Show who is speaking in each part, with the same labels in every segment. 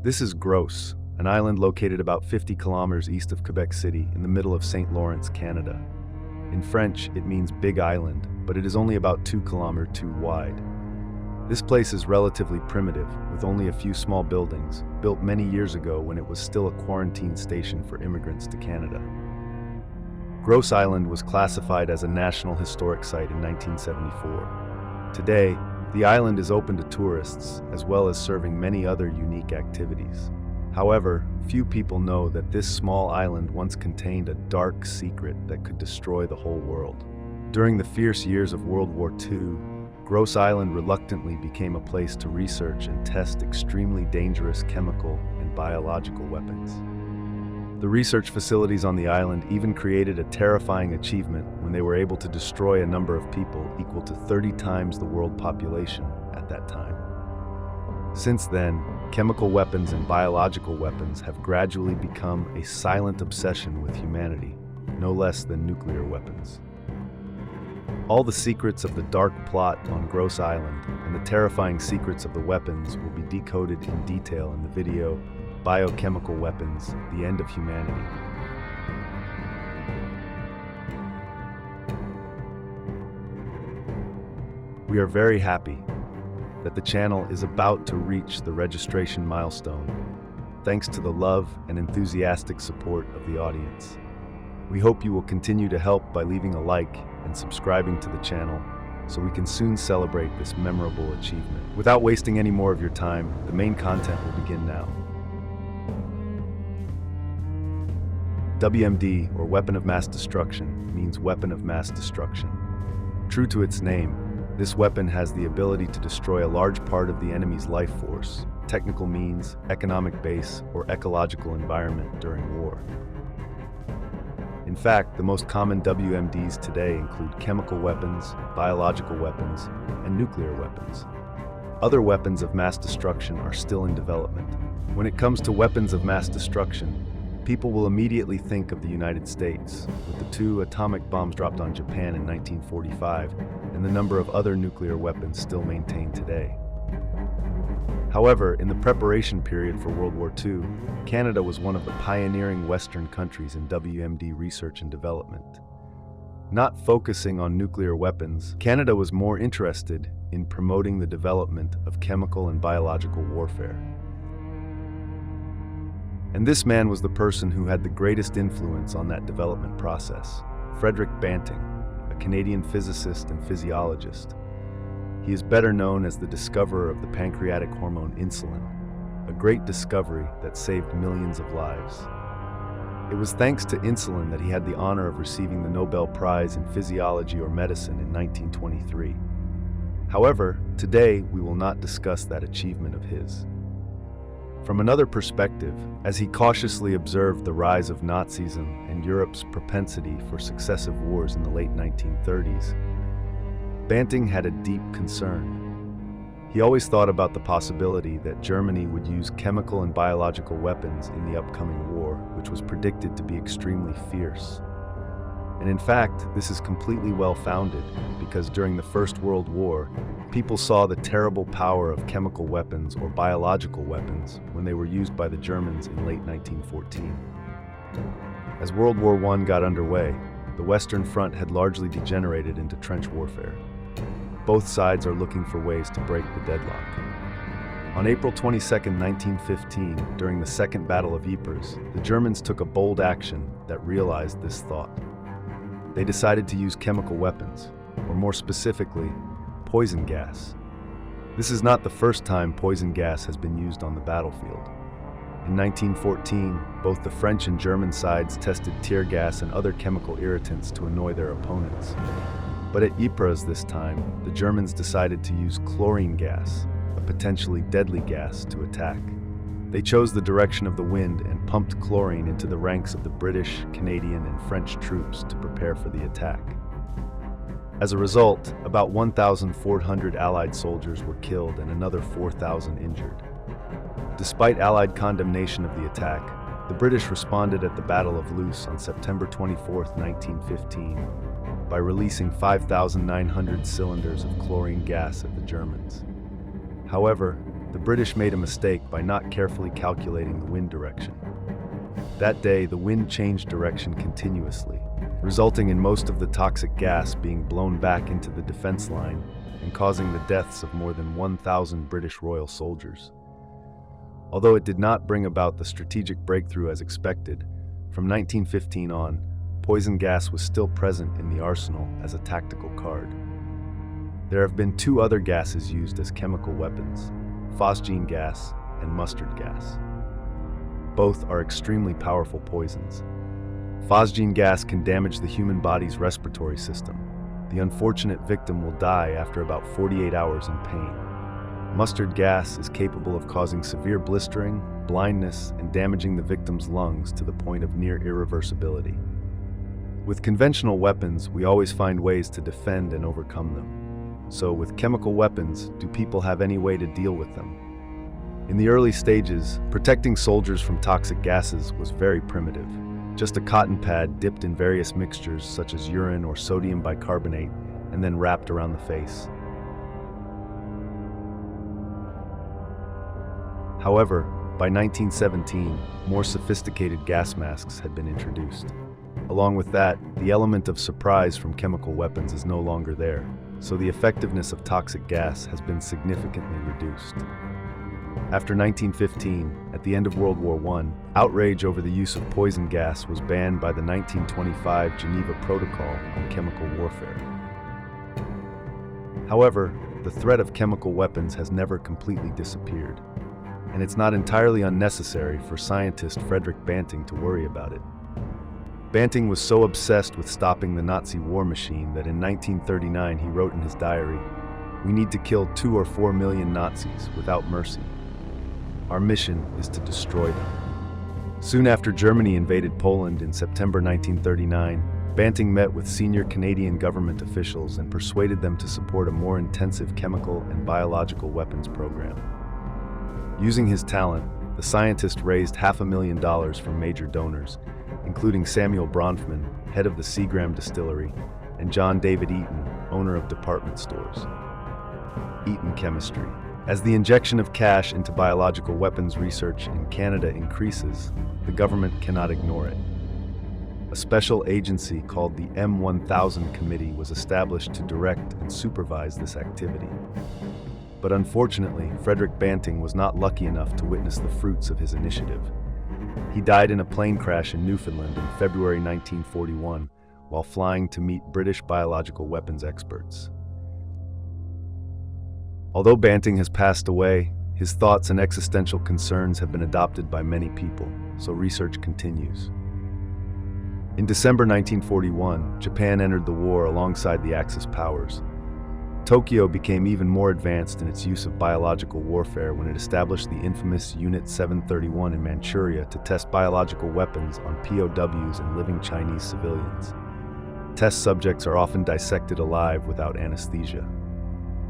Speaker 1: This is Gros, an island located about 50 kilometers east of Quebec City in the middle of St. Lawrence, Canada. In French, it means Big Island, but it is only about 2 kilometers wide. This place is relatively primitive, with only a few small buildings, built many years ago when it was still a quarantine station for immigrants to Canada. Gros Island was classified as a National Historic Site in 1974. Today, the island is open to tourists, as well as serving many other unique activities. However, few people know that this small island once contained a dark secret that could destroy the whole world. During the fierce years of World War II, Gros Island reluctantly became a place to research and test extremely dangerous chemical and biological weapons. The research facilities on the island even created a terrifying achievement when they were able to destroy a number of people equal to 30 times the world population at that time. Since then, chemical weapons and biological weapons have gradually become a silent obsession with humanity, no less than nuclear weapons. All the secrets of the dark plot on Gros Island and the terrifying secrets of the weapons will be decoded in detail in the video Biochemical Weapons: The End of Humanity. We are very happy that the channel is about to reach the registration milestone, thanks to the love and enthusiastic support of the audience. We hope you will continue to help by leaving a like and subscribing to the channel so we can soon celebrate this memorable achievement. Without wasting any more of your time, the main content will begin now. WMD, or Weapon of Mass Destruction, means Weapon of Mass Destruction. True to its name, this weapon has the ability to destroy a large part of the enemy's life force, technical means, economic base, or ecological environment during war. In fact, the most common WMDs today include chemical weapons, biological weapons, and nuclear weapons. Other weapons of mass destruction are still in development. When it comes to weapons of mass destruction, people will immediately think of the United States, with the 2 atomic bombs dropped on Japan in 1945 and the number of other nuclear weapons still maintained today. However, in the preparation period for World War II, Canada was one of the pioneering Western countries in WMD research and development. Not focusing on nuclear weapons, Canada was more interested in promoting the development of chemical and biological warfare. And this man was the person who had the greatest influence on that development process, Frederick Banting, a Canadian physicist and physiologist. He is better known as the discoverer of the pancreatic hormone insulin, a great discovery that saved millions of lives. It was thanks to insulin that he had the honor of receiving the Nobel Prize in Physiology or Medicine in 1923. However, today we will not discuss that achievement of his. From another perspective, as he cautiously observed the rise of Nazism and Europe's propensity for successive wars in the late 1930s, Banting had a deep concern. He always thought about the possibility that Germany would use chemical and biological weapons in the upcoming war, which was predicted to be extremely fierce. And in fact, this is completely well-founded because during the First World War, people saw the terrible power of chemical weapons or biological weapons when they were used by the Germans in late 1914. As World War I got underway, the Western Front had largely degenerated into trench warfare. Both sides are looking for ways to break the deadlock. On April 22, 1915, during the Second Battle of Ypres, the Germans took a bold action that realized this thought. They decided to use chemical weapons, or more specifically, poison gas. This is not the first time poison gas has been used on the battlefield. In 1914, both the French and German sides tested tear gas and other chemical irritants to annoy their opponents. But at Ypres this time, the Germans decided to use chlorine gas, a potentially deadly gas, to attack. They chose the direction of the wind and pumped chlorine into the ranks of the British, Canadian, and French troops to prepare for the attack. As a result, about 1,400 Allied soldiers were killed and another 4,000 injured. Despite Allied condemnation of the attack, the British responded at the Battle of Loos on September 24, 1915, by releasing 5,900 cylinders of chlorine gas at the Germans. However, the British made a mistake by not carefully calculating the wind direction. That day, the wind changed direction continuously, resulting in most of the toxic gas being blown back into the defense line and causing the deaths of more than 1,000 British Royal soldiers. Although it did not bring about the strategic breakthrough as expected, from 1915 on, poison gas was still present in the arsenal as a tactical card. There have been two other gases used as chemical weapons, phosgene gas and mustard gas. Both are extremely powerful poisons. Phosgene gas can damage the human body's respiratory system. The unfortunate victim will die after about 48 hours in pain. Mustard gas is capable of causing severe blistering, blindness, and damaging the victim's lungs to the point of near irreversibility. With conventional weapons, we always find ways to defend and overcome them. So, with chemical weapons, do people have any way to deal with them? In the early stages, protecting soldiers from toxic gases was very primitive. Just a cotton pad dipped in various mixtures such as urine or sodium bicarbonate and then wrapped around the face. However, by 1917, more sophisticated gas masks had been introduced. Along with that, the element of surprise from chemical weapons is no longer there, so the effectiveness of toxic gas has been significantly reduced. After 1915, at the end of World War I, outrage over the use of poison gas was banned by the 1925 Geneva Protocol on Chemical Warfare. However, the threat of chemical weapons has never completely disappeared, and it's not entirely unnecessary for scientist Frederick Banting to worry about it. Banting was so obsessed with stopping the Nazi war machine that in 1939 he wrote in his diary, "We need to kill 2 or 4 million Nazis without mercy. Our mission is to destroy them." Soon after Germany invaded Poland in September 1939, Banting met with senior Canadian government officials and persuaded them to support a more intensive chemical and biological weapons program. Using his talent, the scientist raised $500,000 from major donors, including Samuel Bronfman, head of the Seagram distillery, and John David Eaton, owner of department stores. Eaton Chemistry. As the injection of cash into biological weapons research in Canada increases, the government cannot ignore it. A special agency called the M1000 Committee was established to direct and supervise this activity. But unfortunately, Frederick Banting was not lucky enough to witness the fruits of his initiative. He died in a plane crash in Newfoundland in February 1941 while flying to meet British biological weapons experts. Although Banting has passed away, his thoughts and existential concerns have been adopted by many people, so research continues. In December 1941, Japan entered the war alongside the Axis powers. Tokyo became even more advanced in its use of biological warfare when it established the infamous Unit 731 in Manchuria to test biological weapons on POWs and living Chinese civilians. Test subjects are often dissected alive without anesthesia.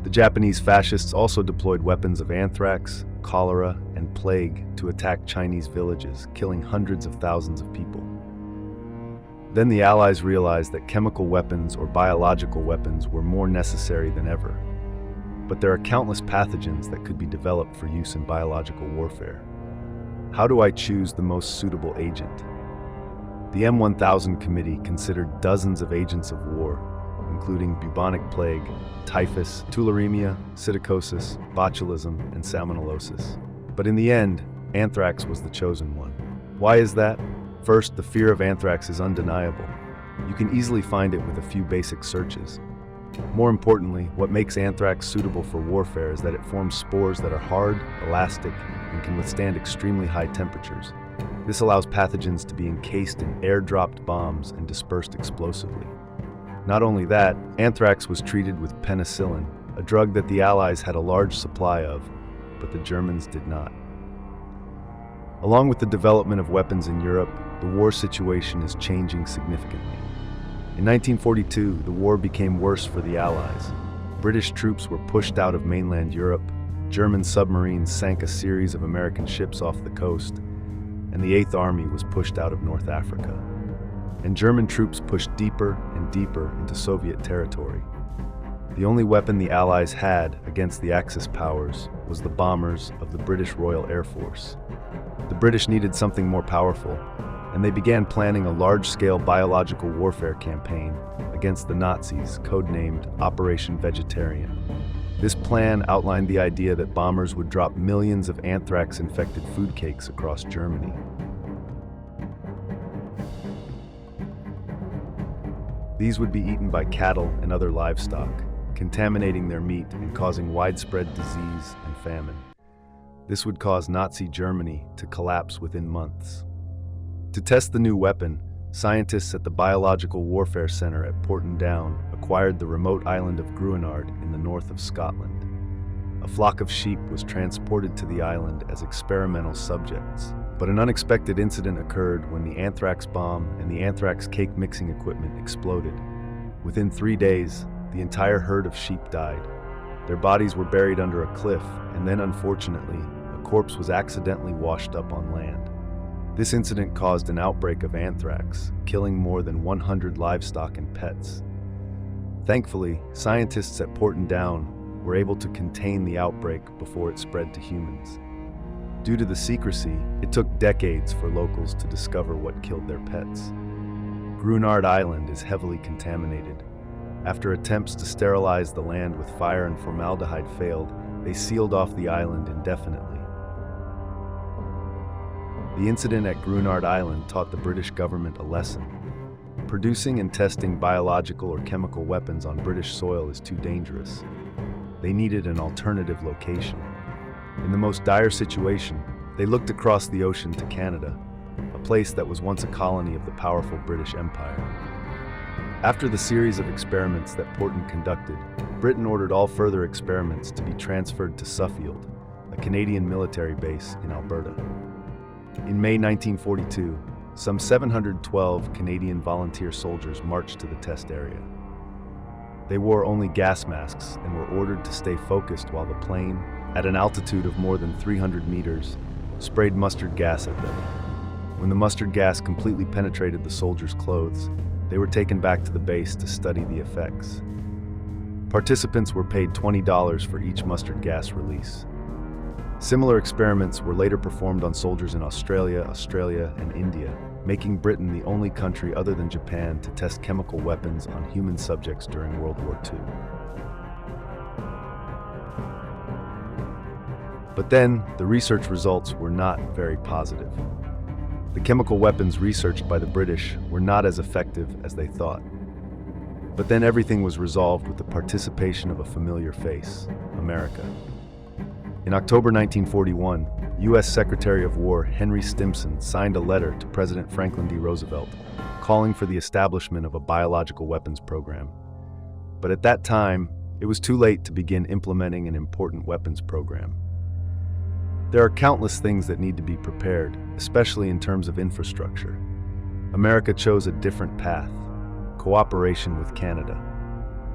Speaker 1: The Japanese fascists also deployed weapons of anthrax, cholera, and plague to attack Chinese villages, killing hundreds of thousands of people. Then the Allies realized that chemical weapons or biological weapons were more necessary than ever. But there are countless pathogens that could be developed for use in biological warfare. How do I choose the most suitable agent? The M1000 Committee considered dozens of agents of war, including bubonic plague, typhus, tularemia, psittacosis, botulism, and salmonellosis. But in the end, anthrax was the chosen one. Why is that? First, the fear of anthrax is undeniable. You can easily find it with a few basic searches. More importantly, what makes anthrax suitable for warfare is that it forms spores that are hard, elastic, and can withstand extremely high temperatures. This allows pathogens to be encased in air-dropped bombs and dispersed explosively. Not only that, anthrax was treated with penicillin, a drug that the Allies had a large supply of, but the Germans did not. Along with the development of weapons in Europe, the war situation is changing significantly. In 1942, the war became worse for the Allies. British troops were pushed out of mainland Europe, German submarines sank a series of American ships off the coast, and the Eighth Army was pushed out of North Africa. And German troops pushed deeper and deeper into Soviet territory. The only weapon the Allies had against the Axis powers was the bombers of the British Royal Air Force. The British needed something more powerful, and they began planning a large-scale biological warfare campaign against the Nazis, codenamed Operation Vegetarian. This plan outlined the idea that bombers would drop millions of anthrax-infected food cakes across Germany. These would be eaten by cattle and other livestock, contaminating their meat and causing widespread disease and famine. This would cause Nazi Germany to collapse within months. To test the new weapon, scientists at the Biological Warfare Center at Porton Down acquired the remote island of Gruinard in the north of Scotland. A flock of sheep was transported to the island as experimental subjects, but an unexpected incident occurred when the anthrax bomb and the anthrax cake mixing equipment exploded. Within 3 days, the entire herd of sheep died. Their bodies were buried under a cliff, and then, unfortunately, a corpse was accidentally washed up on land. This incident caused an outbreak of anthrax, killing more than 100 livestock and pets. Thankfully, scientists at Porton Down were able to contain the outbreak before it spread to humans. Due to the secrecy, it took decades for locals to discover what killed their pets. Gruinard Island is heavily contaminated. After attempts to sterilize the land with fire and formaldehyde failed, they sealed off the island indefinitely. The incident at Gruinard Island taught the British government a lesson. Producing and testing biological or chemical weapons on British soil is too dangerous. They needed an alternative location. In the most dire situation, they looked across the ocean to Canada, a place that was once a colony of the powerful British Empire. After the series of experiments that Porton conducted, Britain ordered all further experiments to be transferred to Suffield, a Canadian military base in Alberta. In May 1942, some 712 Canadian volunteer soldiers marched to the test area. They wore only gas masks and were ordered to stay focused while the plane, at an altitude of more than 300 meters, sprayed mustard gas at them. When the mustard gas completely penetrated the soldiers' clothes, they were taken back to the base to study the effects. Participants were paid $20 for each mustard gas release. Similar experiments were later performed on soldiers in Australia, and India, making Britain the only country other than Japan to test chemical weapons on human subjects during World War II. But then, the research results were not very positive. The chemical weapons researched by the British were not as effective as they thought. But then everything was resolved with the participation of a familiar face, America. In October 1941, U.S. Secretary of War Henry Stimson signed a letter to President Franklin D. Roosevelt calling for the establishment of a biological weapons program. But at that time, it was too late to begin implementing an important weapons program. There are countless things that need to be prepared, especially in terms of infrastructure. America chose a different path: cooperation with Canada.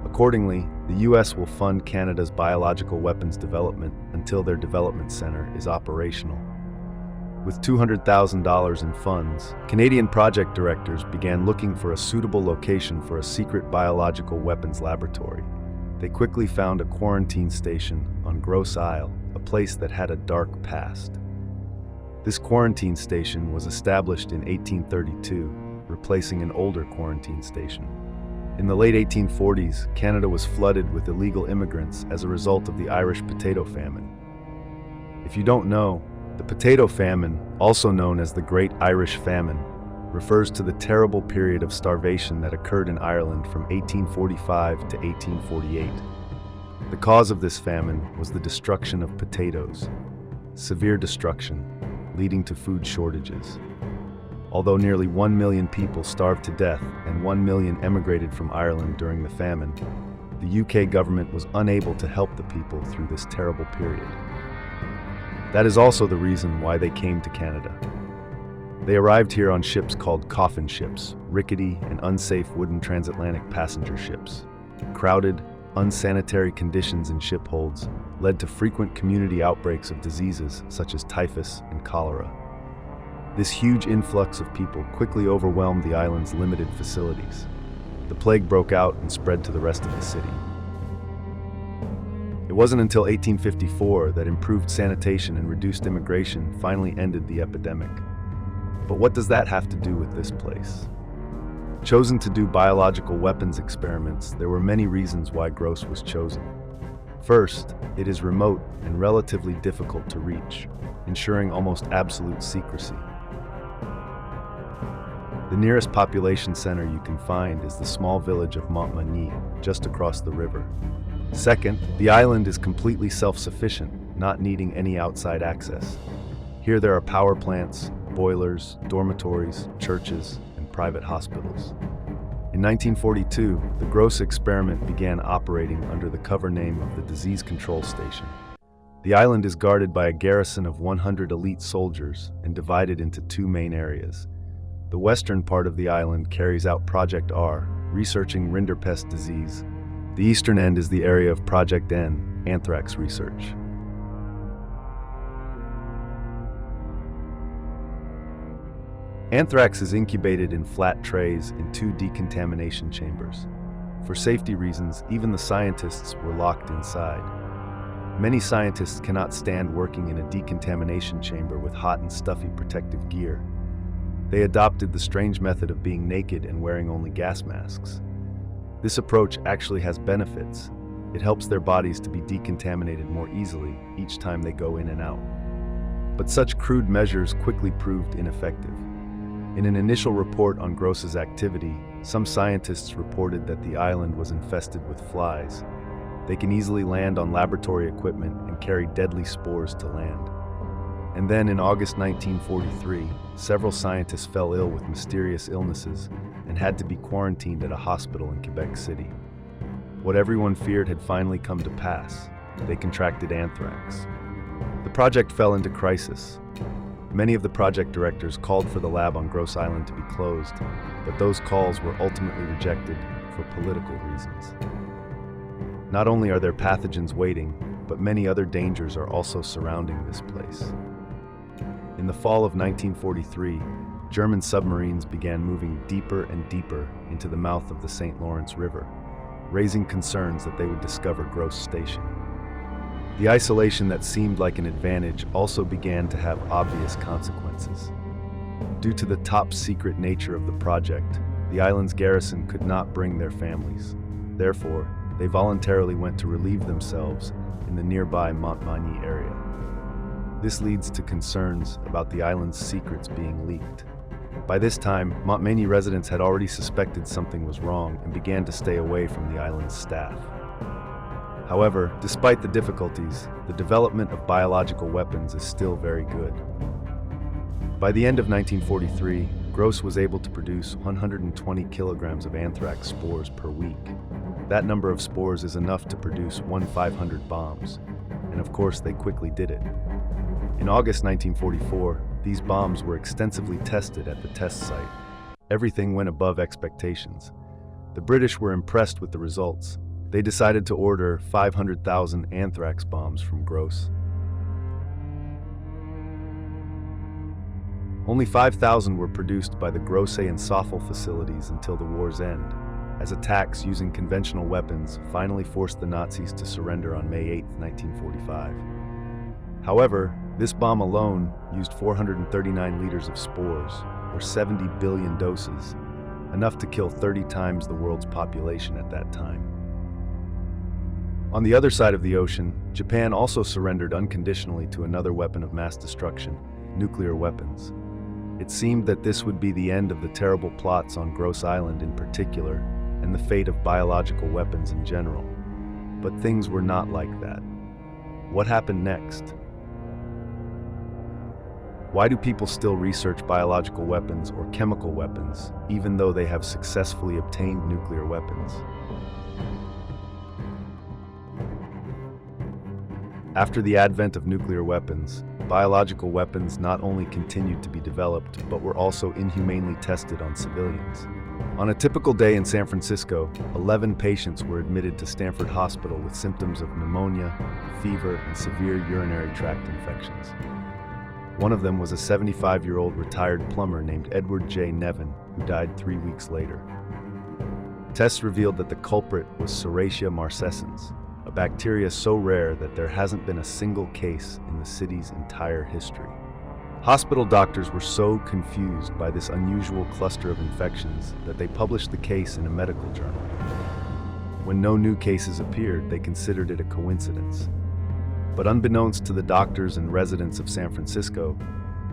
Speaker 1: Accordingly, the U.S. will fund Canada's biological weapons development until their development center is operational. With $200,000 in funds, Canadian project directors began looking for a suitable location for a secret biological weapons laboratory. They quickly found a quarantine station on Grosse Isle, a place that had a dark past. This quarantine station was established in 1832, replacing an older quarantine station. In the late 1840s, Canada was flooded with illegal immigrants as a result of the Irish potato famine. If you don't know, the potato famine, also known as the Great Irish Famine, refers to the terrible period of starvation that occurred in Ireland from 1845 to 1848. The cause of this famine was the destruction of potatoes, severe destruction, leading to food shortages. Although nearly 1 million people starved to death and 1 million emigrated from Ireland during the famine, the UK government was unable to help the people through this terrible period. That is also the reason why they came to Canada. They arrived here on ships called coffin ships, rickety and unsafe wooden transatlantic passenger ships. Crowded, unsanitary conditions in ship holds led to frequent community outbreaks of diseases such as typhus and cholera. This huge influx of people quickly overwhelmed the island's limited facilities. The plague broke out and spread to the rest of the city. wasn't until 1854 that improved sanitation and reduced immigration finally ended the epidemic. But what does that have to do with this place? Chosen to do biological weapons experiments, there were many reasons why Gross was chosen. First, it is remote and relatively difficult to reach, ensuring almost absolute secrecy. The nearest population center you can find is the small village of Montmagny, just across the river. Second, the island is completely self-sufficient, not needing any outside access. Here there are power plants, boilers, dormitories, churches, and private hospitals. In 1942, the Gross experiment began operating under the cover name of the Disease Control Station. The island is guarded by a garrison of 100 elite soldiers and divided into two main areas. The western part of the island carries out Project R, researching rinderpest disease. The eastern end is the area of Project N, anthrax research. Anthrax is incubated in flat trays in two decontamination chambers. For safety reasons, even the scientists were locked inside. Many scientists cannot stand working in a decontamination chamber with hot and stuffy protective gear. They adopted the strange method of being naked and wearing only gas masks. This approach actually has benefits. It helps their bodies to be decontaminated more easily each time they go in and out. But such crude measures quickly proved ineffective. In an initial report on Gross's activity, some scientists reported that the island was infested with flies. They can easily land on laboratory equipment and carry deadly spores to land. And then in August 1943, several scientists fell ill with mysterious illnesses and had to be quarantined at a hospital in Quebec City. What everyone feared had finally come to pass. They contracted anthrax. The project fell into crisis. Many of the project directors called for the lab on Gross Island to be closed, but those calls were ultimately rejected for political reasons. Not only are there pathogens waiting, but many other dangers are also surrounding this place. In the fall of 1943, German submarines began moving deeper and deeper into the mouth of the St. Lawrence River, raising concerns that they would discover Gross Station. The isolation that seemed like an advantage also began to have obvious consequences. Due to the top-secret nature of the project, the island's garrison could not bring their families. Therefore, they voluntarily went to relieve themselves in the nearby Montmagny area. This leads to concerns about the island's secrets being leaked. By this time, Montmagny residents had already suspected something was wrong and began to stay away from the island's staff. However, despite the difficulties, the development of biological weapons is still very good. By the end of 1943, Gross was able to produce 120 kilograms of anthrax spores per week. That number of spores is enough to produce 1/500 bombs, and of course they quickly did it. In August 1944, these bombs were extensively tested at the test site. Everything went above expectations. The British were impressed with the results. They decided to order 500,000 anthrax bombs from Gross. Only 5,000 were produced by the Grosse and Soffel facilities until the war's end, as attacks using conventional weapons finally forced the Nazis to surrender on May 8, 1945. However, this bomb alone used 439 liters of spores, or 70 billion doses, enough to kill 30 times the world's population at that time. On the other side of the ocean, Japan also surrendered unconditionally to another weapon of mass destruction, nuclear weapons. It seemed that this would be the end of the terrible plots on Gross Island in particular, and the fate of biological weapons in general. But things were not like that. What happened next? Why do people still research biological weapons or chemical weapons, even though they have successfully obtained nuclear weapons? After the advent of nuclear weapons, biological weapons not only continued to be developed, but were also inhumanely tested on civilians. On a typical day in San Francisco, 11 patients were admitted to Stanford Hospital with symptoms of pneumonia, fever, and severe urinary tract infections. One of them was a 75-year-old retired plumber named Edward J. Nevin, who died 3 weeks later. Tests revealed that the culprit was Serratia marcescens, a bacteria so rare that there hasn't been a single case in the city's entire history. Hospital doctors were so confused by this unusual cluster of infections that they published the case in a medical journal. When no new cases appeared, they considered it a coincidence. But unbeknownst to the doctors and residents of San Francisco,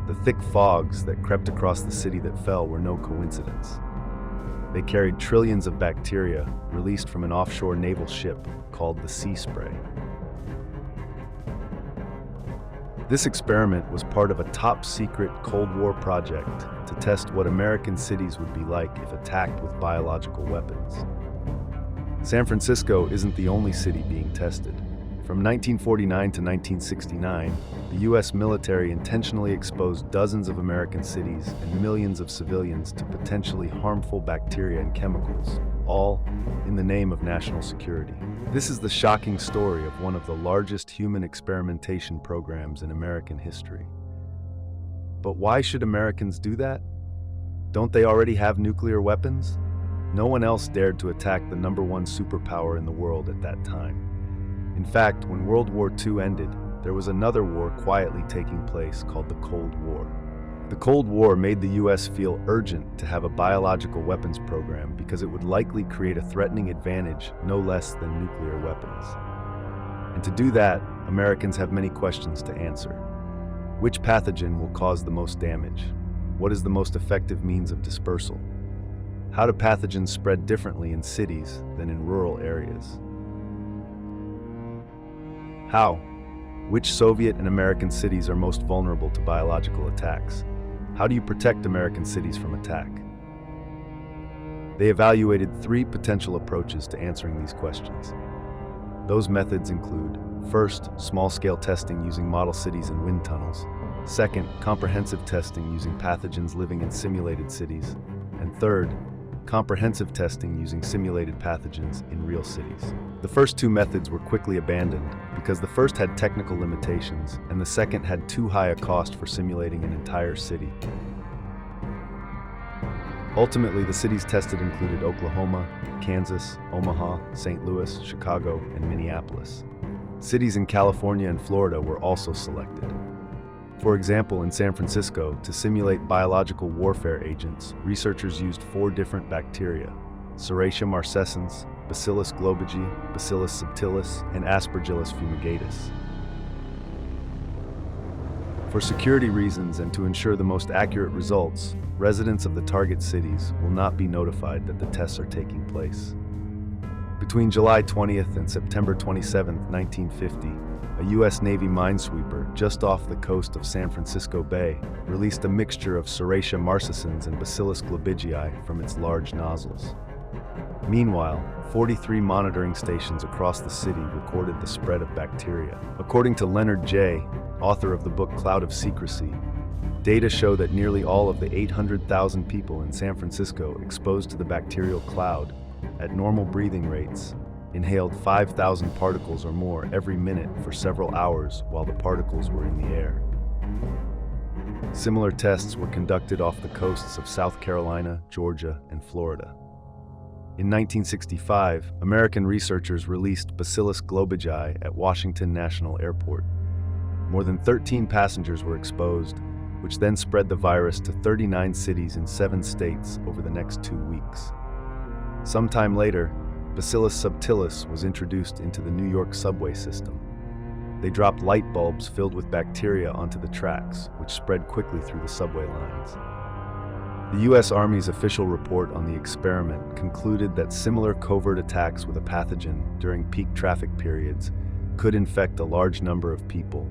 Speaker 1: the thick fogs that crept across the city that fell were no coincidence. They carried trillions of bacteria released from an offshore naval ship called the Sea Spray. This experiment was part of a top-secret Cold War project to test what American cities would be like if attacked with biological weapons. San Francisco isn't the only city being tested. From 1949 to 1969, the U.S. military intentionally exposed dozens of American cities and millions of civilians to potentially harmful bacteria and chemicals, all in the name of national security. This is the shocking story of one of the largest human experimentation programs in American history. But why should Americans do that? Don't they already have nuclear weapons? No one else dared to attack the #1 superpower in the world at that time. In fact, when World War II ended, there was another war quietly taking place called the Cold War. The Cold War made the U.S. feel urgent to have a biological weapons program because it would likely create a threatening advantage no less than nuclear weapons. And to do that, Americans have many questions to answer. Which pathogen will cause the most damage? What is the most effective means of dispersal? How do pathogens spread differently in cities than in rural areas? How? Which Soviet and American cities are most vulnerable to biological attacks? How do you protect American cities from attack? They evaluated 3 potential approaches to answering these questions. Those methods include, first, small-scale testing using model cities and wind tunnels. Second, comprehensive testing using pathogens living in simulated cities. And third, comprehensive testing using simulated pathogens in real cities. The first 2 methods were quickly abandoned because the first had technical limitations and the second had too high a cost for simulating an entire city. Ultimately, the cities tested included Oklahoma, Kansas, Omaha, St. Louis, Chicago, and Minneapolis. Cities in California and Florida were also selected. For example, in San Francisco, to simulate biological warfare agents, researchers used 4 different bacteria: Serratia marcescens, Bacillus globigii, Bacillus subtilis, and Aspergillus fumigatus. For security reasons and to ensure the most accurate results, residents of the target cities will not be notified that the tests are taking place. Between July 20th and September 27, 1950, a U.S. Navy minesweeper just off the coast of San Francisco Bay released a mixture of Serratia marcescens and Bacillus globigii from its large nozzles. Meanwhile, 43 monitoring stations across the city recorded the spread of bacteria. According to Leonard J., author of the book Cloud of Secrecy, data show that nearly all of the 800,000 people in San Francisco exposed to the bacterial cloud at normal breathing rates inhaled 5,000 particles or more every minute for several hours while the particles were in the air. Similar tests were conducted off the coasts of South Carolina, Georgia, and Florida. In 1965, American researchers released Bacillus globigii at Washington National Airport. More than 13 passengers were exposed, which then spread the virus to 39 cities in 7 states over the next 2 weeks. Sometime later, Bacillus subtilis was introduced into the New York subway system. They dropped light bulbs filled with bacteria onto the tracks, which spread quickly through the subway lines. The U.S. Army's official report on the experiment concluded that similar covert attacks with a pathogen during peak traffic periods could infect a large number of people,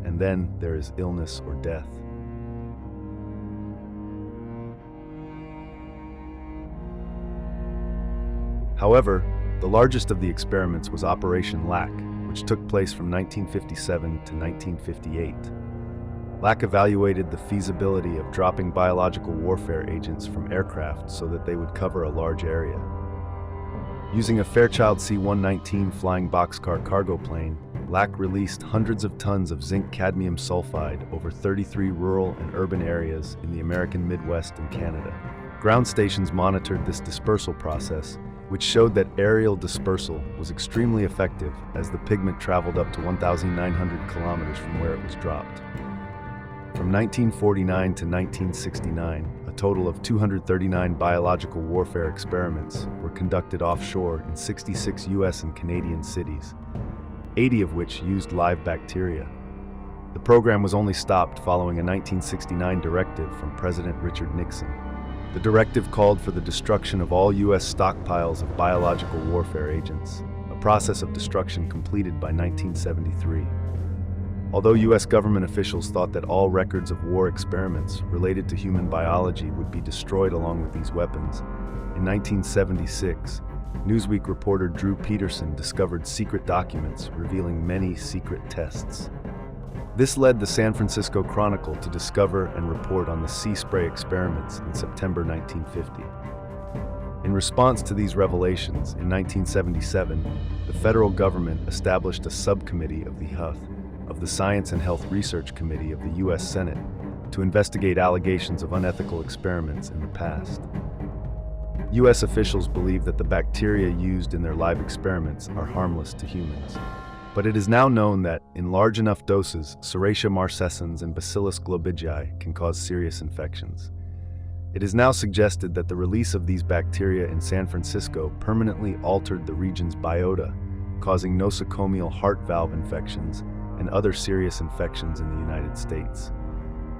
Speaker 1: and then there is illness or death. However, the largest of the experiments was Operation LAC, which took place from 1957 to 1958. LAC evaluated the feasibility of dropping biological warfare agents from aircraft so that they would cover a large area. Using a Fairchild C-119 flying boxcar cargo plane, LAC released hundreds of tons of zinc-cadmium sulfide over 33 rural and urban areas in the American Midwest and Canada. Ground stations monitored this dispersal process which showed that aerial dispersal was extremely effective as the pigment traveled up to 1,900 kilometers from where it was dropped. From 1949 to 1969, a total of 239 biological warfare experiments were conducted offshore in 66 US and Canadian cities, 80 of which used live bacteria. The program was only stopped following a 1969 directive from President Richard Nixon. The directive called for the destruction of all US stockpiles of biological warfare agents, a process of destruction completed by 1973. Although US government officials thought that all records of war experiments related to human biology would be destroyed along with these weapons, in 1976, Newsweek reporter Drew Peterson discovered secret documents revealing many secret tests. This led the San Francisco Chronicle to discover and report on the sea spray experiments in September 1950. In response to these revelations, in 1977, the federal government established a subcommittee of the Science and Health Research Committee of the U.S. Senate to investigate allegations of unethical experiments in the past. U.S. officials believe that the bacteria used in their live experiments are harmless to humans. But it is now known that, in large enough doses, Serratia marcescens and Bacillus globigii can cause serious infections. It is now suggested that the release of these bacteria in San Francisco permanently altered the region's biota, causing nosocomial heart valve infections and other serious infections in the United States.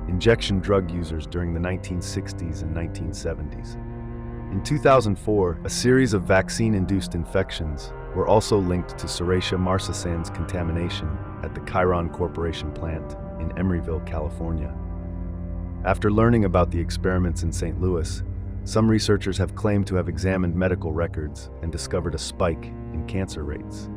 Speaker 1: Injection drug users during the 1960s and 1970s. In 2004, a series of vaccine-induced infections were also linked to Serratia marcescens contamination at the Chiron Corporation plant in Emeryville, California. After learning about the experiments in St. Louis, some researchers have claimed to have examined medical records and discovered a spike in cancer rates.